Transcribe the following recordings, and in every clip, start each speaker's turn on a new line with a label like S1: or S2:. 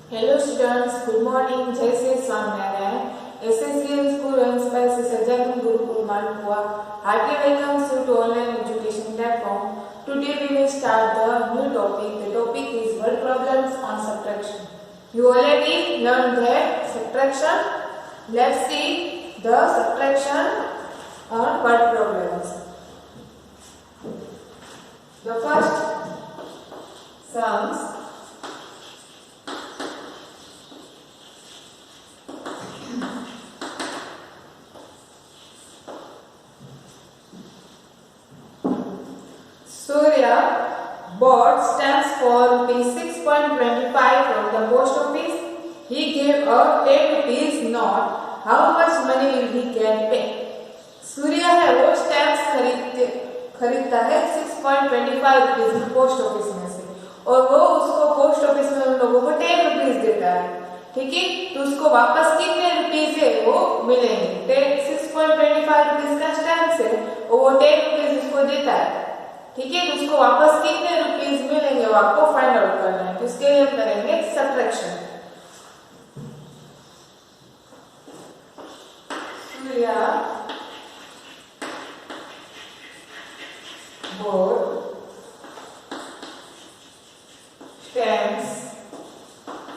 S1: Hello students, good morning. Jai Sri Swaminarayan. SSCM School runs by Sri Sajagan Gurukul Malpua. Heartily welcomes you to online education platform. Today we will start the new topic. The topic is word problems on subtraction. You already learned that subtraction. Let's see the subtraction on word problems. The first sums. Surya bought stamps for ₹6.25 from the post office. He gave a ₹10 note. How much money will he get back? Surya है वो stamps खरीदता है 6.25 rupees post office में से और वो उसको post office में उन लोगों को ₹10 देता है. ठीक है, तो उसको वापस कितने रुपीज है वो मिलेंगे. 6.25 रुपीज का स्टैम्प है और वो ₹10 उसको देता है. ठीक है, तो उसको वापस कितने रुपीज मिलेंगे वो आपको फाइंड आउट करना है. तो इसके लिए हम करेंगे subtraction. Surya bought stamps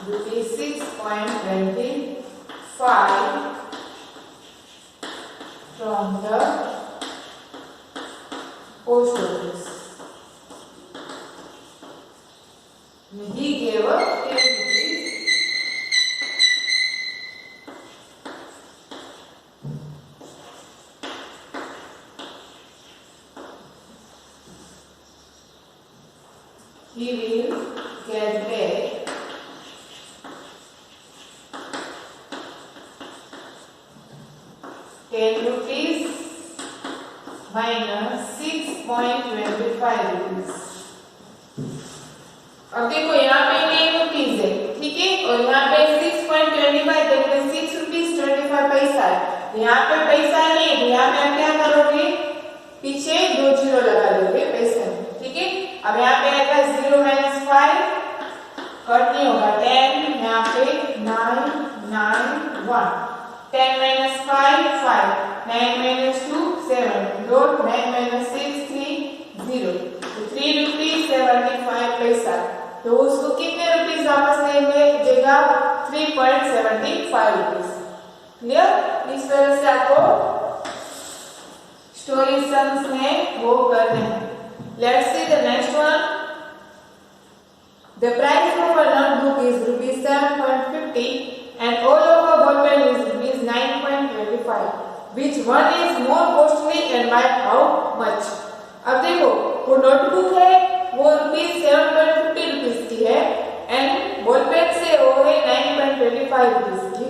S1: ₹6.25 from the post office. He gave a ₹10. He will get back ₹10 minus 6.25. अब देखो यहाँ पे ₹10 है. ठीक है, और यहाँ पे 6.25 देखो ₹6.25 है. यहाँ पे पैसा नहीं है, यहाँ पे क्या करोगे, पीछे 2 जीरो लगा दोगे पैसे में. ठीक है, अब यहाँ पे आएगा 0 - 5 कट नहीं होगा. 10 यहाँ पे 9 9 1 10 - 5 5 9 - 2 7 डॉट 9 - 6 3 0. तो ₹3.75. तो उसको कितने रुपीस वापस देगा 3.75 रुपीस. क्लियर. इस तरह से आपको स्टोरी सम्स में वो करने हैं. Let's see the next one. The price of a notebook is ₹7.50 and all of a ball pen is ₹9.25. Which one is more costly and by how much? अब देखो वो नोटबुक है वो ₹7.50 की है एंड बॉल पेन से वो है ₹9.25 की.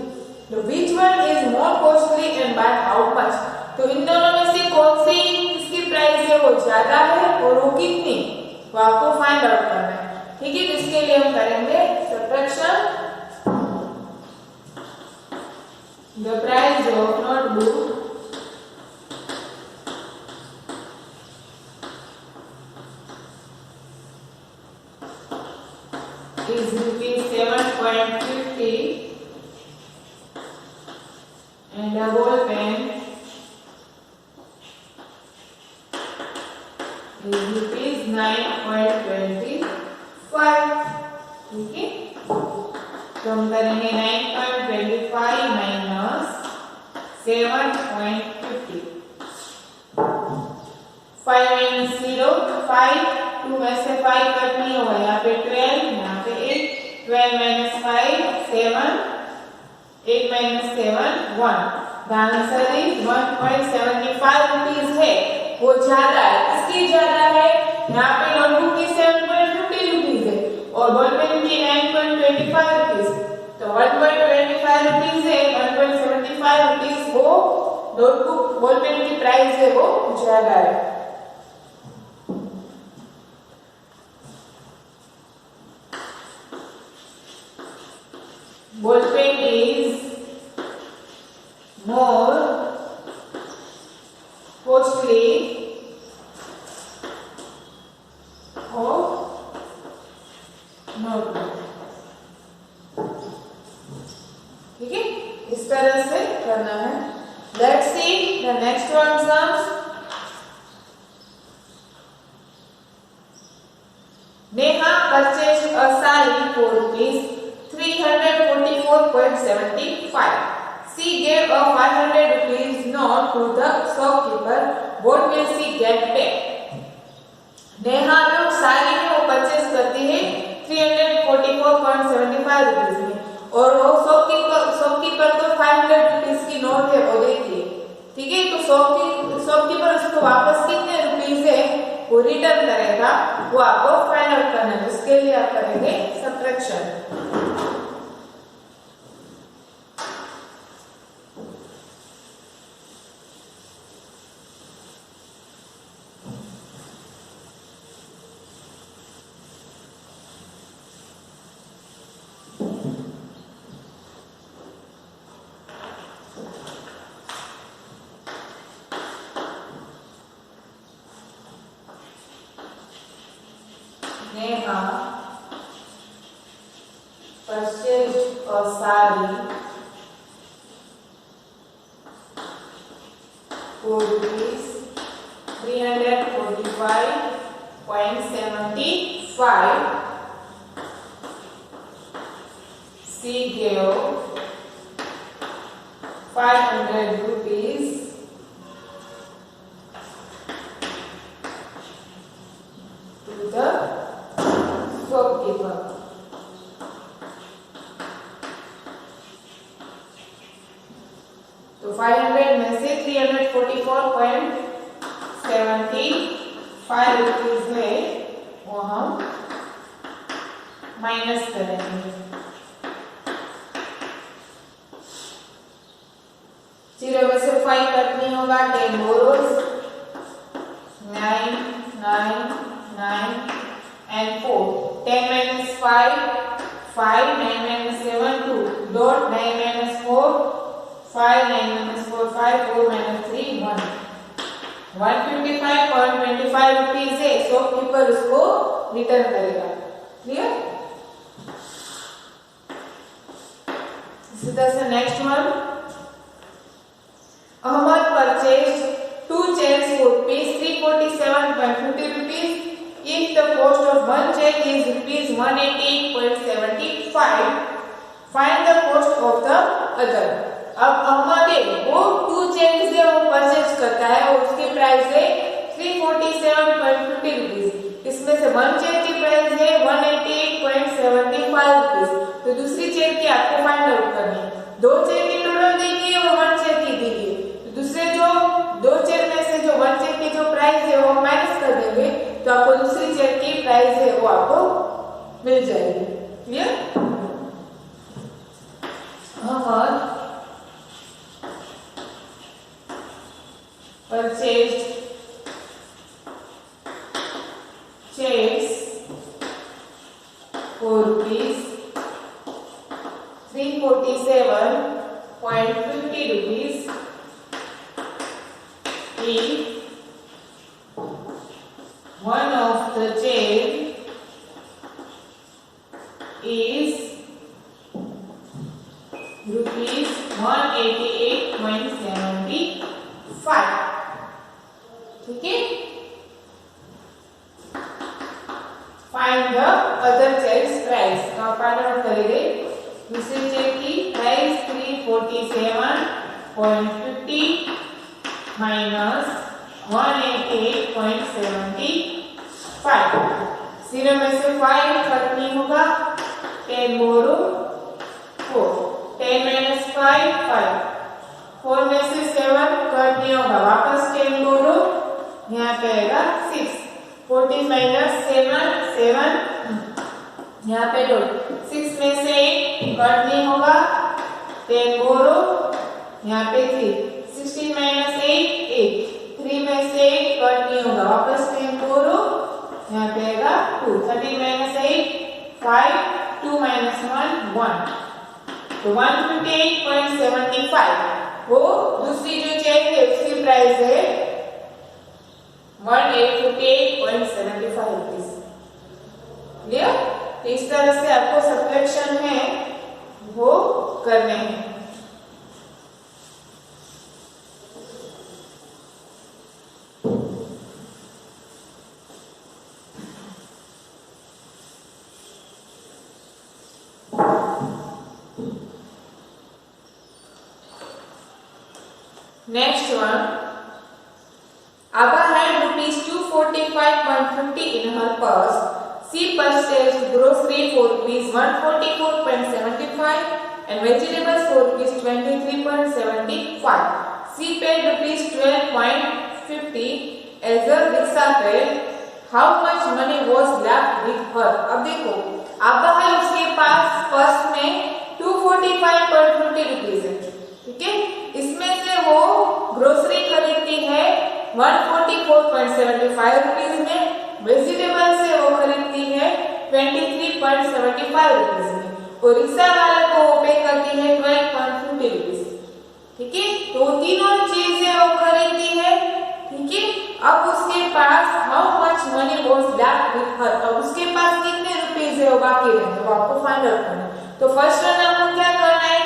S1: तो which one is more costly and by how much? तो इन दोनों में से कौन सी इसकी प्राइस है वो ज्यादा है और वो कितनी, वो आपको फाइंड आउट करना है. ठीक है, इसके लिए हम करेंगे subtraction. The price of notebook is ₹7.50 and a ball pen is ₹9.25. ठीक है, तो हम करेंगे 9.25 माइनस 7.50. 5 - 0 5 2 में से 5 कट नहीं होगा. यहाँ पे 12 यहाँ पे 8 12 - 5 7 8 - 7 1. The answer is 1.75 रुपीज है. वो ज्यादा है. किसकी ज्यादा है, यहाँ पे नोटबुक की 7.50 रुपीज है और बॉल पेन की 9.25 रुपीज. तो 1.25 रुपीज है, 1.75 रुपीज वो नोटबुक बॉल पेन की प्राइस है वो ज्यादा है. Ball pen is more costly of notebook. तरह से करना है। Let's see the next one sums. Neha purchased a sari for rupees 344.75. She gave a 500 rupees note to the shopkeeper. What will she get back? Neha जो साड़ी है वो purchase करती है 344.75 rupees में, और वो शॉपकीपर को 500 रुपीज की नोट है वो देती है। ठीक है, तो शॉपकीपर उसको वापस कितने रुपीज है वो रिटर्न करेगा, वो आपको फाइंड आउट करना है। उसके लिए आप करेंगे subtraction. Neha purchased a sari for rupees 345.75. She gave 500 rupees to the shopkeeper. तो 500 में से 344.75 रुपीज है वो हम माइनस करेंगे। 0 में से 5 कट नहीं होगा, 10 borrows 9 9 9 and 4. 10 minus 5 5, 9 minus 7 2, dot 9 minus 4 5, 9 minus 4 5, 4 minus 3 1. 155.25 rupees है, शॉपकीपर उसको रिटर्न करेगा। क्लियर? इसी तरह से next one. Ahmed purchased 2 chairs for ₹347.50 rupees. If the cost of one chair is ₹188.75, find the cost of the other. अब अहमद वो 2 chairs है वो परचेज करता है और उसकी प्राइस है 347.50 रुपीज। इसमें से वन चेयर की प्राइस है 188.75 रुपीज। तो दूसरी चेयर की आपको फाइंड आउट करनी है। 2 चेयर की टोटल दी गई है, वो 1 चेयर की दी गई है। तो दूसरे जो 2 चेयर में से जो 1 चेयर की जो प्राइस है वो माइनस कर देंगे, तो आपको दूसरी चेयर की प्राइस है वो आपको मिल जाएगी। Clear? Ahmed purchased chairs for ₹347.50 rupees. If one of the chair is ₹188.75. ठीक है? Find the other chairs price. तो आप फाइंड आउट करेंगे दूसरी चेयर की प्राइस 347.50 माइनस 188.75। 0 में से 5 कट नहीं होगा, 10 बोरो 4, 10 minus 5 5, 4 में से 7 कट नहीं होगा, वापस 10 बोरो, यहाँ पे आएगा 6, 14 minus 7 7, यहाँ पे डॉट, 6 में से 8 कट नहीं होगा, 10 बोरो, यहाँ पे 3, 16 minus 8 8, 3 में से 8 कट नहीं होगा, वापस 10 बोरो, यहाँ पे आएगा 2, 13 minus 8 5, 2 minus 1 1, तो 158.75। वो दूसरी जो चेयर है उसकी प्राइस है 158.75 रुपीज। क्लियर? इस तरह से आपको सब्ट्रैक्शन है वो करने हैं। Next one. Abha had rupees 245.50 in her purse. She purchased grocery for rupees 144.75 and vegetables for rupees 23.75. She paid rupees 12.50 as a rickshaw fare. How much money was left with her? अब देखो आबा है उसके पास purse में 245.50 rupees है, ठीक है। इसमें से वो ग्रोसरी खरीदती है 144.75 रुपीज में, वेजिटेबल से वो खरीदती है 23.75 रुपीज में और रिक्शा वाले को वो पे करती है 12.50 रुपीज, ठीक है। तो तीनों चीजें वो खरीदती है, ठीक है। अब उसके पास how much money was left with her, अब उसके पास कितने रुपीस है वो बाकी रहे, वो आपको फाइंड आउट करना है। तो फर्स्ट रन आपको क्या करना है,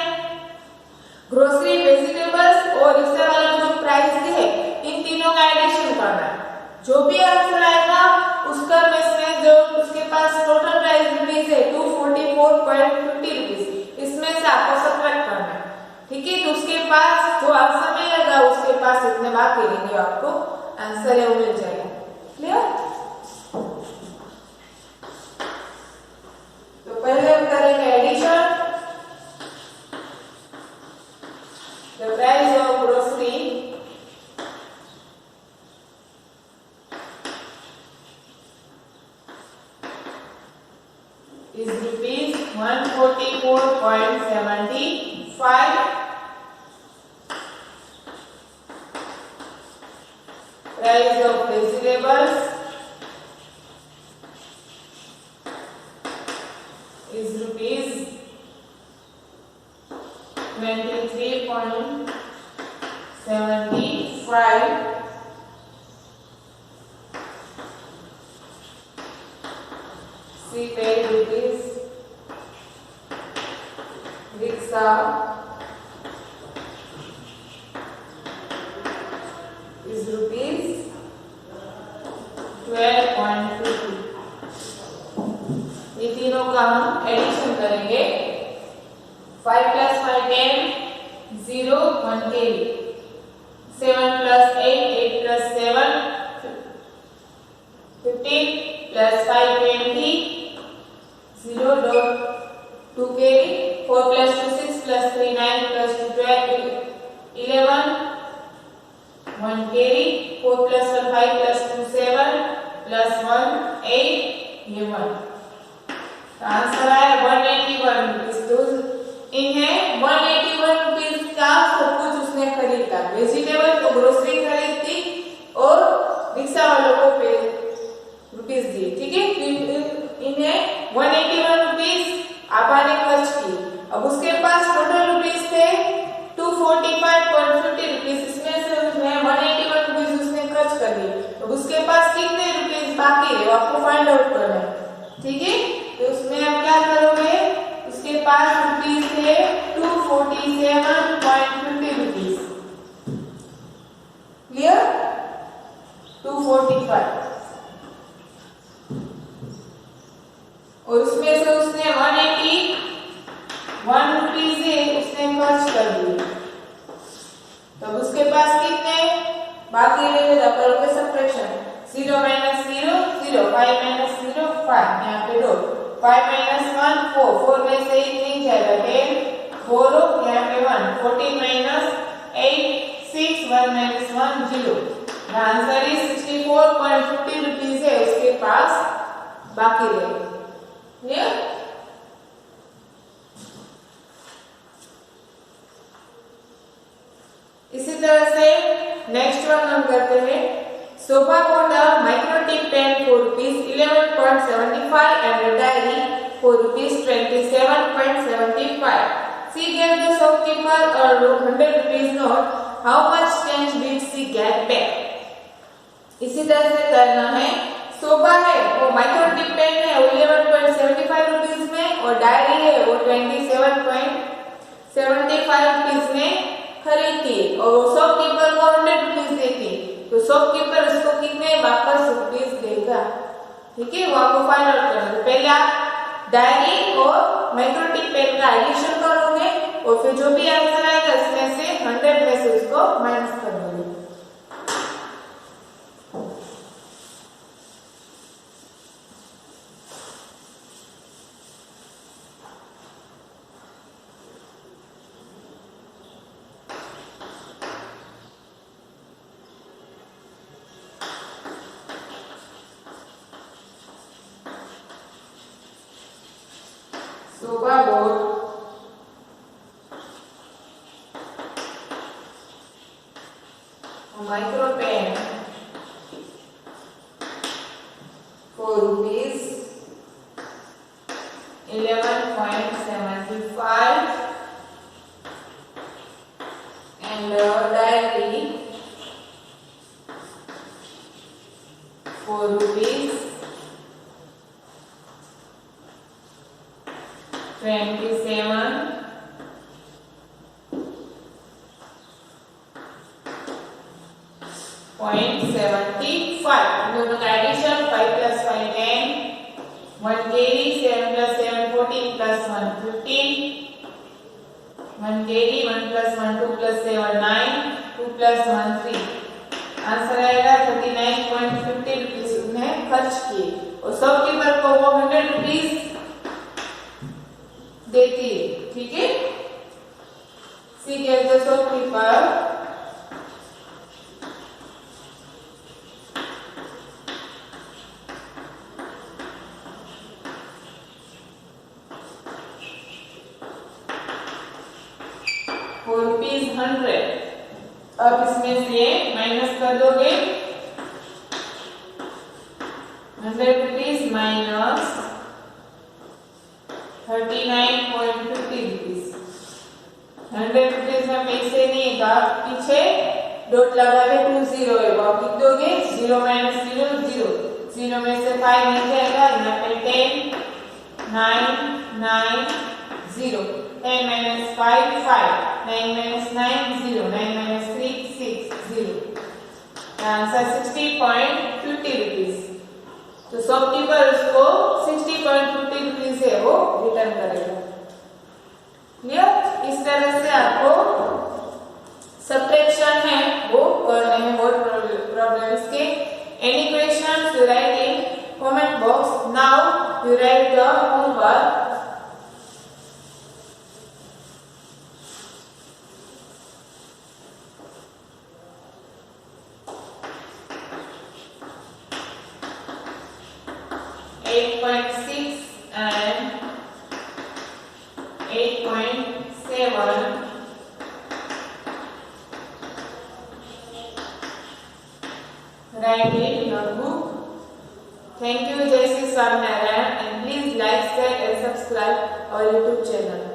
S1: ग्रोसरी, वेजिटेबल्स और रिक्शा वाले को जो प्राइस दी है इन तीनों का एडिशन करना है। जो भी आंसर आएगा उसका में जो उसके पास टोटल प्राइस रुपीस है 244.50 रुपीस, इसमें से आपको सब्ट्रैक्ट करना है, ठीक है। तो उसके पास जो आंसर मिलेगा उसके पास इतने बाकी रहेंगे, आपको आंसर है वो मिल जाएगा। क्लियर? तो पहले हम करेंगे addition. The price of grocery is rupees 144.75. Price of vegetables is rupees 23.75. She paid rupees rickshaw is rupees 12.50. ये तीनों का हम एडिशन करेंगे। 5 plus 5 10 0 1 carry, 7 plus 8 8 plus 7 15 plus 5 20 0 dot 2 carry, 4 plus 2 6 plus 3 9 plus 2 12 11 1 carry, 4 plus 1 5 plus 2 7 plus 1 8 ये 1। Answer आया 181 rupees. तो इन्हें 181 rupees का सब कुछ उसने खरीदा, वेजिटेबल तो ग्रोसरी खरीदी और रिक्शा वालों को पे रुपीज दिए, ठीक है। इन्हें 181 रुपीज आपा ने खर्च की। अब उसके पास टोटल रुपीज थे 245.50 रुपीज, इसमें से उसने 181 रुपीज उसने खर्च कर दिए। अब उसके पास कितने रुपीज बाकी है वो आपको फाइंड आउट करना है, ठीक है। तो उसमें आप क्या करोगे, उसके पास रुपीज थे 247.50 रुपीज, क्लियर। 245 और उसमें से उसने 181 रुपीज उसने खर्च कर दिए। तब उसके पास कितने बाकी रहे, करोगे सब्ट्रैक्शन। 0 minus 0 0, 5 minus 0 5, यहाँ पे दो, 5 minus 1 4, 4 में से 1 नहीं जाएगा 10 4 यहाँ पे 1, 14 minus 8 6, 1 minus 1 0। The answer is 64.50 rupees है उसके पास बाकी रहे। क्लियर? इसी तरह से नेक्स्ट वन हम करते हैं। Shobha bought a microtic pen for rupees 11.75 and a diary for rupees 27.75. She gave the shopkeeper a 100 rupees note. How much change did she get back? इसी तरह से करना है। शोभा है वो माइक्रोटिक पेन है 11.75 रुपीज में और डायरी है वो 27.75 रुपीज में खरीदती है और शॉपकीपर को 100 रुपीज देती है। तो शॉपकीपर उसको कितने वापस रुपीज देगा, ठीक है। वो आपको फाइंड आउट करना है। पहले आप डायरी और माइक्रोटिक पेन का एडिशन करोगे और फिर जो भी आंसर आएगा इसमें से 100 में से उसको माइनस कर देंगे। शोभा board micro pen 4 rupees 11.75 and diary 4 rupees 27.75 दोनों का addition 5 plus 5 10 1 kg 7 plus 7 14 plus 1 15 1 kg 1 plus 1 2 plus 7 9 2 plus 1 3 answer आएगा 39.50 रुपीस उसने खर्च किए और शॉपकीपर को वो 100 रुपीस देती है। ठीक है, सी गिव्स द शॉपकीपर ₹100। अब इसमें से माइनस कर दोगे 100 रुपीज माइनस 39.50 रुपीज। 100 रुपीज में पैसे नहीं था, पीछे डॉट लगा के 20 है, वो आप लिख दोगे 0 minus 0 0 0 में से 5 नहीं जाएगा, यहाँ पे 10 9 9 0 10 minus 5 5 9 minus 9 0 9 minus 3 6 0 answer 60.50 rupees. तो शॉपकीपर उसको 60.50 रुपीज है वो रिटर्न करेगा। क्लियर? इस तरह से आपको सब्ट्रैक्शन है वो करने हैं वर्ड प्रॉब्लम्स के। Any questions you right in comment box. Now you right the homework. and 8.7 write in your book. Thank you, Jai Sri Swaminarayan, and please like, share and subscribe our YouTube channel.